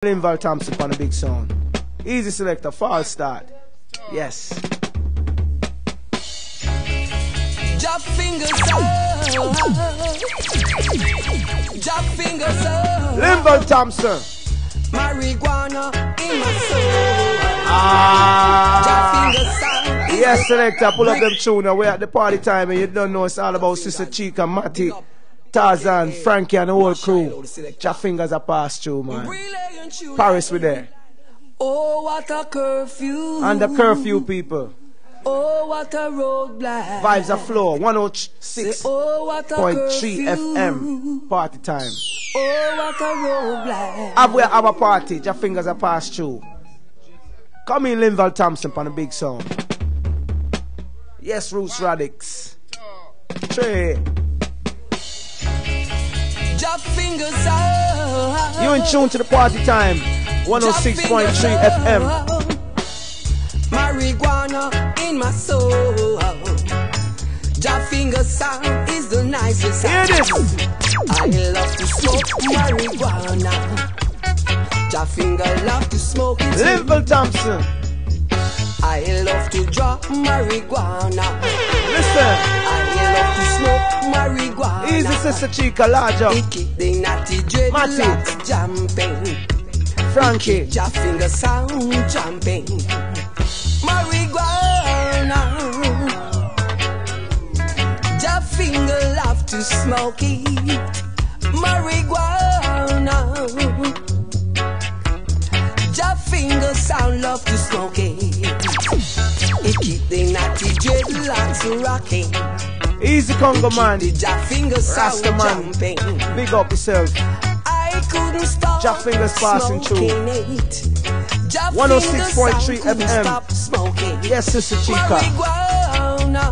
Linval Thompson on the big sound. Easy selector, false start. Yes. Jahfingers, Jahfingers, Linval Thompson. marijuana in my soul. Jahfingers, yes, selector, pull up them tune. We're at the party time and you don't know it's all about Sister Chica, Matty, Tarzan, Frankie and the whole crew. Jahfingers are passed through, man. Paris with there. Oh, what a curfew. And the curfew people. Oh, what a roadblock. Vibes are floor. 106.3 FM. Party time. Oh, what a roadblock. Have we have a party? Jahfingers are passed through. Come in, Linval Thompson on the big sound. Yes, Roots Radix. Trey. Jahfingers, You in tune to the party time. 106.3 FM. Marijuana in my soul. Jahfingers sound is the nicest sound. Hear this. I love to smoke marijuana. Jahfingers love to smoke it. Linval Thompson. I love to drop marijuana. Listen. I love to smoke marijuana. Easy, Sister Chica, large up. It keep the natty dreadlocks jumping. Frankie. Jahfingers sound jumping. Marijuana. Jahfingers love to smoke it. Marijuana. Jahfingers sound love to smoke it. It keep the natty dreadlocks rocking. Easy Congo man. The Jahfingers sound Rasta man. jumping. Big up yourself. I couldn't stop. Jahfingers passing through. 106.3 FM. Yes, Sister Chica. Marijuana.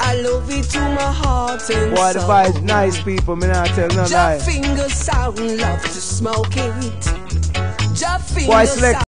I love it to my heart and Boy, the soul. vibe's nice, people. Me not tell no lie. Jahfingers sound love to smoke it. Boy, Jahfingers select.